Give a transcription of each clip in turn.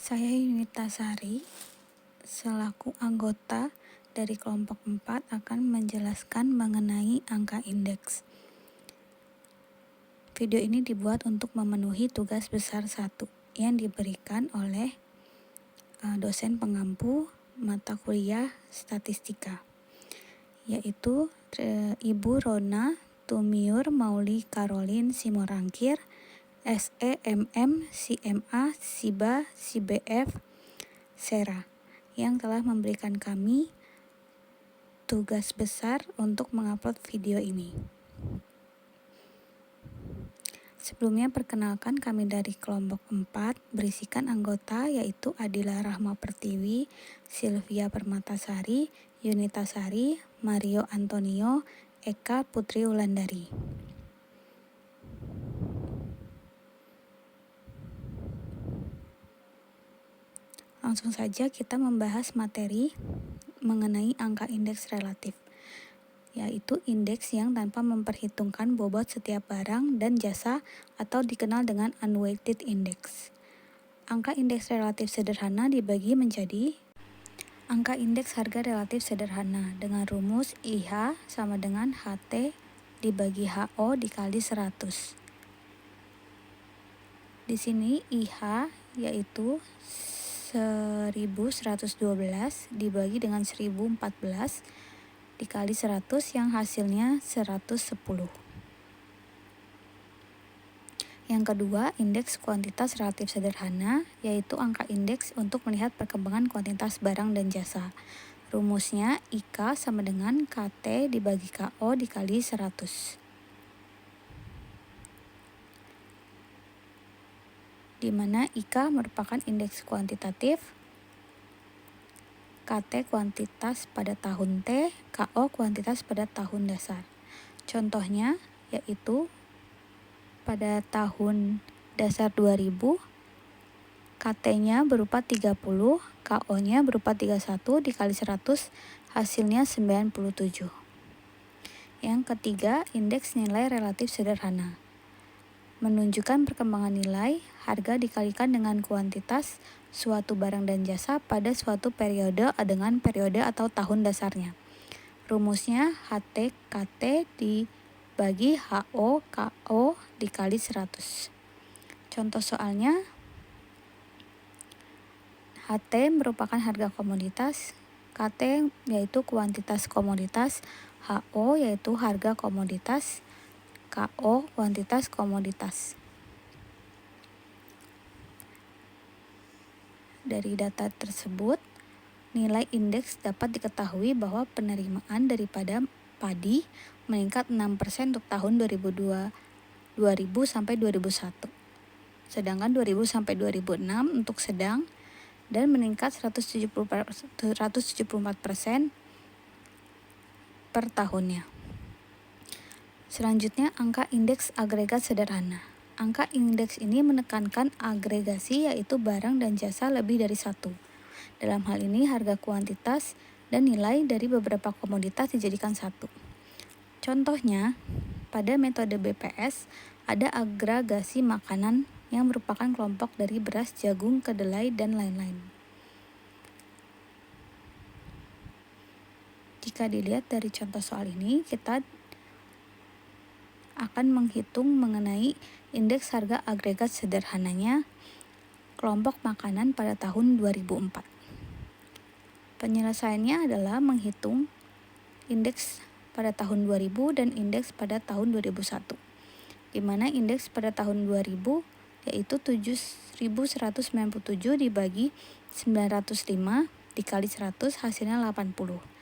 Saya Yunita Sari, selaku anggota dari kelompok 4 akan menjelaskan mengenai angka indeks. Video ini dibuat untuk memenuhi tugas besar 1 yang diberikan oleh dosen pengampu mata kuliah statistika, yaitu Ibu Rona Tumiur Mauli Caroline Simorangkir, SEMM, CMA, SIBA, CBF, Sera, yang telah memberikan kami tugas besar untuk mengupload video ini. Sebelumnya perkenalkan, kami dari kelompok 4 berisikan anggota yaitu Adila Rahma Pertiwi, Sylvia Permatasari, Yunita Sari, Mario Antonio, Eka Putri Wulandari. Langsung saja kita membahas materi mengenai angka indeks relatif, yaitu indeks yang tanpa memperhitungkan bobot setiap barang dan jasa atau dikenal dengan unweighted index. Angka indeks relatif sederhana dibagi menjadi angka indeks harga relatif sederhana dengan rumus IH sama dengan HT dibagi HO dikali 100. Di sini IH yaitu 1112 dibagi dengan 1014 dikali 100 yang hasilnya 110. Yang kedua, indeks kuantitas relatif sederhana, yaitu angka indeks untuk melihat perkembangan kuantitas barang dan jasa. Rumusnya IK sama dengan KT dibagi KO dikali 100. Di mana IK merupakan indeks kuantitatif, KT kuantitas pada tahun T, KO kuantitas pada tahun dasar. Contohnya yaitu pada tahun dasar 2000, KT-nya berupa 30, KO-nya berupa 31 dikali 100, hasilnya 97. Yang ketiga, indeks nilai relatif sederhana. Menunjukkan perkembangan nilai, harga dikalikan dengan kuantitas suatu barang dan jasa pada suatu periode dengan periode atau tahun dasarnya. Rumusnya HT KT dibagi HO KO dikali 100. Contoh soalnya, HT merupakan harga komoditas, KT yaitu kuantitas komoditas, HO yaitu harga komoditas, KO kuantitas komoditas. Dari data tersebut, nilai indeks dapat diketahui bahwa penerimaan daripada padi meningkat 6% untuk tahun 2000 sampai 2001. Sedangkan 2000 sampai 2006 untuk sedang dan meningkat 174% per tahunnya. Selanjutnya, angka indeks agregat sederhana. Angka indeks ini menekankan agregasi, yaitu barang dan jasa lebih dari satu. Dalam hal ini, harga kuantitas dan nilai dari beberapa komoditas dijadikan satu. Contohnya, pada metode BPS ada agregasi makanan yang merupakan kelompok dari beras, jagung, kedelai, dan lain-lain. Jika dilihat dari contoh soal ini, kita akan menghitung mengenai indeks harga agregat sederhananya kelompok makanan pada tahun 2004. Penyelesaiannya adalah menghitung indeks pada tahun 2000 dan indeks pada tahun 2001, di mana indeks pada tahun 2000 yaitu 7197 dibagi 905 dikali 100, hasilnya 80.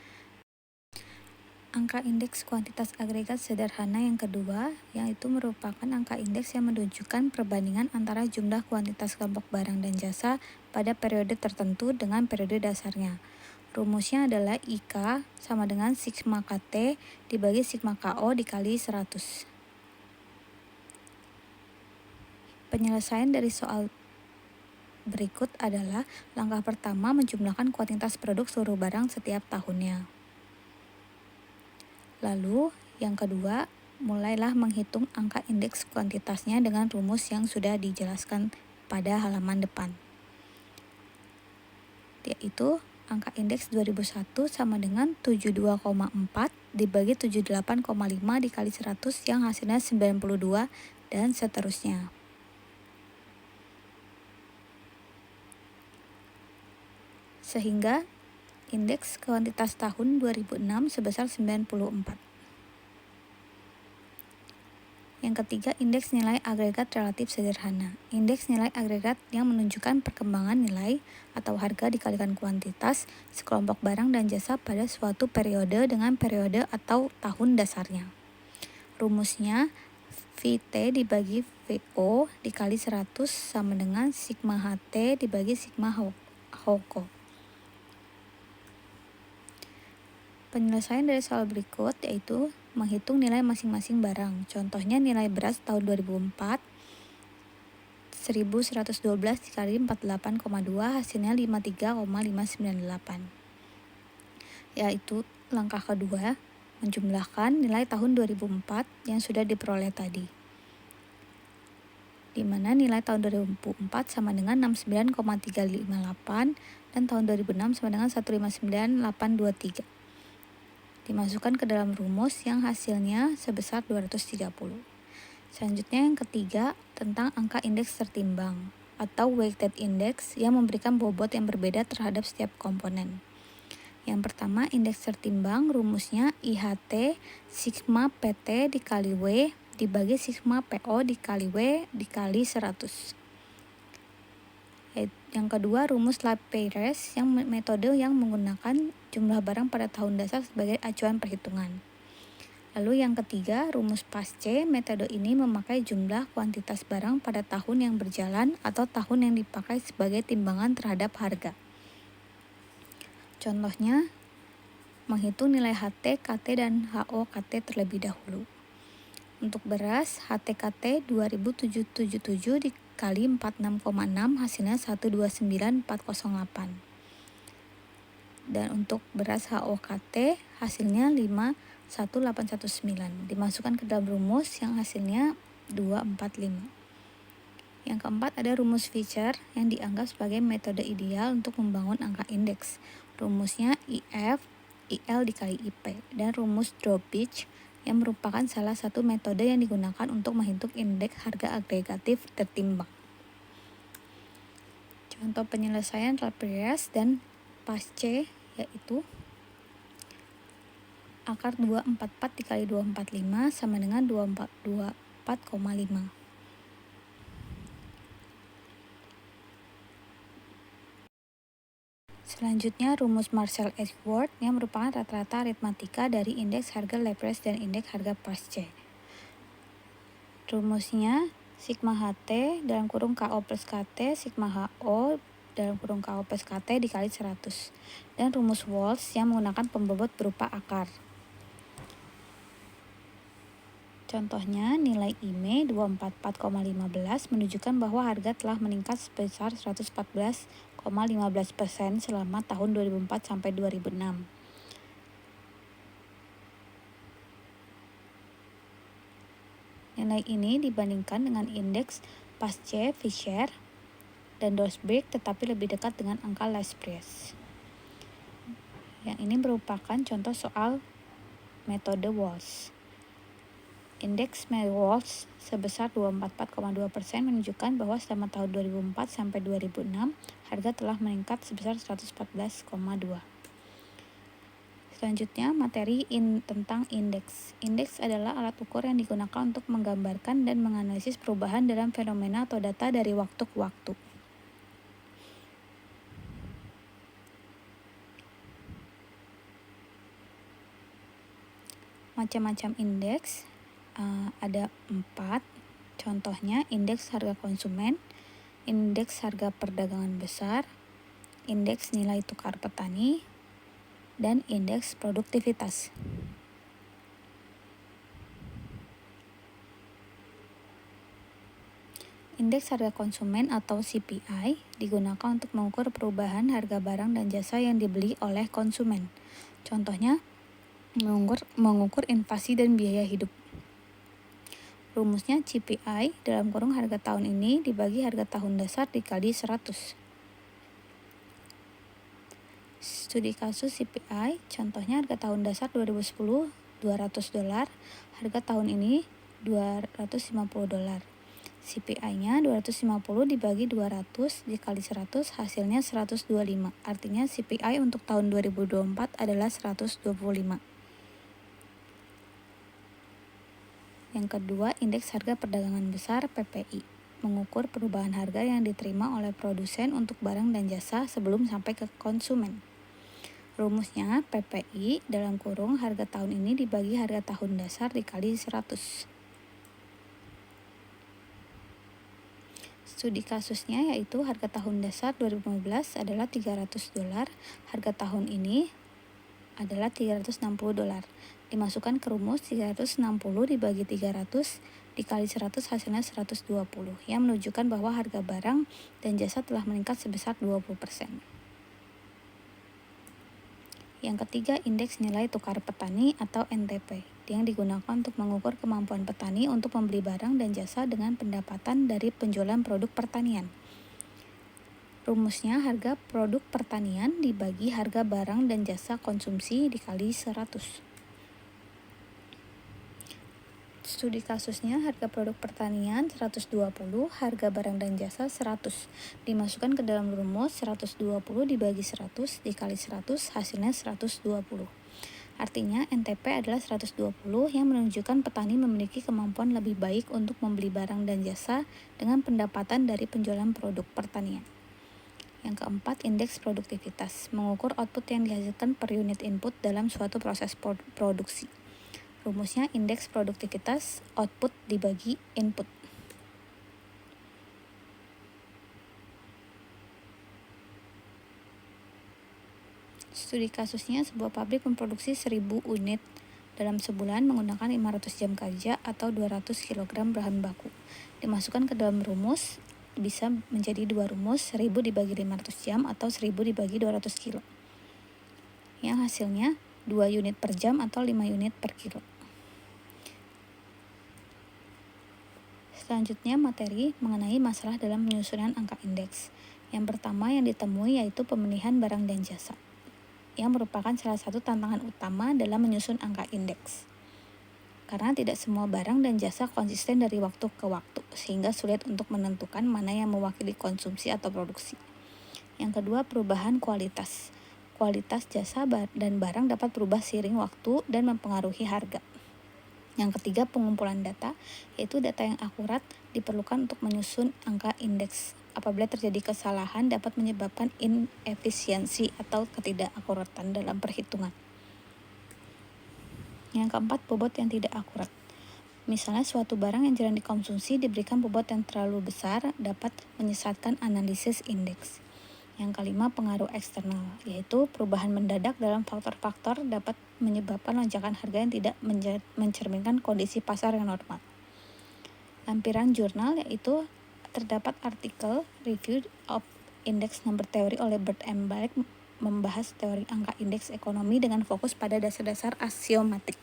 Angka indeks kuantitas agregat sederhana yang kedua, yaitu merupakan angka indeks yang menunjukkan perbandingan antara jumlah kuantitas kelompok barang dan jasa pada periode tertentu dengan periode dasarnya. Rumusnya adalah IK sama dengan sigma KT dibagi sigma KO dikali 100. Penyelesaian dari soal berikut adalah langkah pertama menjumlahkan kuantitas produk seluruh barang setiap tahunnya. Lalu, yang kedua, mulailah menghitung angka indeks kuantitasnya dengan rumus yang sudah dijelaskan pada halaman depan. yaitu angka indeks 2001 sama dengan 72,4 dibagi 78,5 dikali 100 yang hasilnya 92 dan seterusnya. Sehingga indeks kuantitas tahun 2006 sebesar 94. Yang ketiga, indeks nilai agregat relatif sederhana. Indeks nilai agregat yang menunjukkan perkembangan nilai atau harga dikalikan kuantitas sekelompok barang dan jasa pada suatu periode dengan periode atau tahun dasarnya. Rumusnya, VT dibagi VO dikali 100 sama dengan sigma HT dibagi sigma HOKO. Penyelesaian dari soal berikut yaitu menghitung nilai masing-masing barang. Contohnya nilai beras tahun 2004 1112 dikali 48,2 hasilnya 53,598. Yaitu langkah kedua, menjumlahkan nilai tahun 2004 yang sudah diperoleh tadi. Di mana nilai tahun 2004 sama dengan 69,358 dan tahun 2006 sama dengan 159,823. Dimasukkan ke dalam rumus yang hasilnya sebesar 230. Selanjutnya yang ketiga, tentang angka indeks tertimbang atau weighted index yang memberikan bobot yang berbeda terhadap setiap komponen. Yang pertama, indeks tertimbang rumusnya IHT sigma PT dikali W dibagi sigma PO dikali W dikali 100. Yang kedua, rumus Lapeyres yang metode yang menggunakan jumlah barang pada tahun dasar sebagai acuan perhitungan. Lalu yang ketiga, rumus PASC. Metode ini memakai jumlah kuantitas barang pada tahun yang berjalan atau tahun yang dipakai sebagai timbangan terhadap harga. Contohnya, menghitung nilai HT, KT, dan HO-KT terlebih dahulu. Untuk beras, HT-KT 2777 dikali 46,6 hasilnya 129,408. Dan untuk beras HO-KT hasilnya 51819. Dimasukkan ke dalam rumus yang hasilnya 245. Yang keempat, ada rumus Fisher yang dianggap sebagai metode ideal untuk membangun angka indeks. Rumusnya IF, IL dikali IP, dan rumus Drawbridge yang merupakan salah satu metode yang digunakan untuk menghitung indeks harga agregatif tertimbang. Contoh penyelesaian Lapeyres dan PASC yaitu akar 244 dikali 245 sama dengan 24,5. Selanjutnya, rumus Marshall-Edgeworth yang merupakan rata-rata aritmatika dari indeks harga Lapeyres dan indeks harga PASC. Rumusnya sigma HT dalam kurung KO plus KT sigma HO dalam kurung KO plus KT dikali 100. Dan rumus Walsh yang menggunakan pembobot berupa akar. Contohnya, nilai IME 244,15 menunjukkan bahwa harga telah meningkat sebesar 114,15% selama tahun 2004 sampai 2006. Nilai ini dibandingkan dengan indeks PASC, Fisher, dan Drawbridge tetapi lebih dekat dengan angka Lapeyres. Yang ini merupakan contoh soal metode Walsh. Indeks Walsh sebesar 244,2% menunjukkan bahwa selama tahun 2004 sampai 2006 harga telah meningkat sebesar 114,2. Selanjutnya, materi tentang indeks. Indeks adalah alat ukur yang digunakan untuk menggambarkan dan menganalisis perubahan dalam fenomena atau data dari waktu ke waktu. Macam-macam indeks ada 4. Contohnya indeks harga konsumen, indeks harga perdagangan besar, indeks nilai tukar petani, dan indeks produktivitas. Indeks harga konsumen atau CPI digunakan untuk mengukur perubahan harga barang dan jasa yang dibeli oleh konsumen. Contohnya, mengukur inflasi dan biaya hidup. Rumusnya CPI dalam kurung harga tahun ini dibagi harga tahun dasar dikali 100. Studi kasus CPI, contohnya harga tahun dasar 2010 $200, harga tahun ini $250. CPI-nya 250 dibagi 200 dikali 100 hasilnya 125. Artinya CPI untuk tahun 2024 adalah 125. Yang kedua, indeks harga perdagangan besar PPI. Mengukur perubahan harga yang diterima oleh produsen untuk barang dan jasa sebelum sampai ke konsumen. Rumusnya PPI dalam kurung harga tahun ini dibagi harga tahun dasar dikali 100. Studi kasusnya yaitu harga tahun dasar 2015 adalah $300, harga tahun ini adalah $360. Dimasukkan ke rumus 360 dibagi 300 dikali 100 hasilnya 120 yang menunjukkan bahwa harga barang dan jasa telah meningkat sebesar 20%. Yang ketiga, indeks nilai tukar petani atau NTP yang digunakan untuk mengukur kemampuan petani untuk membeli barang dan jasa dengan pendapatan dari penjualan produk pertanian. Rumusnya harga produk pertanian dibagi harga barang dan jasa konsumsi dikali 100. Studi kasusnya harga produk pertanian 120, harga barang dan jasa 100. Dimasukkan ke dalam rumus 120 dibagi 100 dikali 100 hasilnya 120. Artinya NTP adalah 120 yang menunjukkan petani memiliki kemampuan lebih baik untuk membeli barang dan jasa dengan pendapatan dari penjualan produk pertanian. Yang keempat, indeks produktivitas, mengukur output yang dihasilkan per unit input dalam suatu proses produksi. Rumusnya indeks produktivitas output dibagi input. Studi kasusnya sebuah pabrik memproduksi 1000 unit dalam sebulan menggunakan 500 jam kerja atau 200 kg bahan baku. Dimasukkan ke dalam rumus bisa menjadi dua rumus, 1000 dibagi 500 jam atau 1000 dibagi 200 kilo. Yang hasilnya 2 unit per jam atau 5 unit per kilo. Selanjutnya materi mengenai masalah dalam penyusunan angka indeks. Yang pertama yang ditemui yaitu pemilihan barang dan jasa, yang merupakan salah satu tantangan utama dalam menyusun angka indeks. Karena tidak semua barang dan jasa konsisten dari waktu ke waktu, sehingga sulit untuk menentukan mana yang mewakili konsumsi atau produksi. Yang kedua, perubahan kualitas. Kualitas jasa dan barang dapat berubah seiring waktu dan mempengaruhi harga. Yang ketiga, pengumpulan data, yaitu data yang akurat diperlukan untuk menyusun angka indeks. Apabila terjadi kesalahan dapat menyebabkan inefisiensi atau ketidakakuratan dalam perhitungan. Yang keempat, bobot yang tidak akurat. Misalnya suatu barang yang jarang dikonsumsi diberikan bobot yang terlalu besar dapat menyesatkan analisis indeks. Yang kelima, pengaruh eksternal, yaitu perubahan mendadak dalam faktor-faktor dapat menyebabkan lonjakan harga yang tidak mencerminkan kondisi pasar yang normal. Lampiran jurnal, yaitu terdapat artikel Review of Index Number Theory oleh Bert M. Balik membahas teori angka indeks ekonomi dengan fokus pada dasar-dasar aksiomatik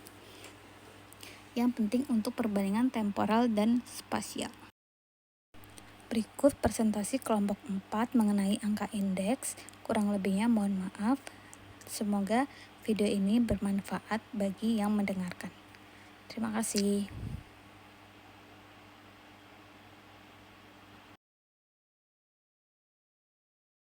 yang penting untuk perbandingan temporal dan spasial. Berikut presentasi kelompok 4 mengenai angka indeks. Kurang lebihnya mohon maaf. Semoga video ini bermanfaat bagi yang mendengarkan. Terima kasih.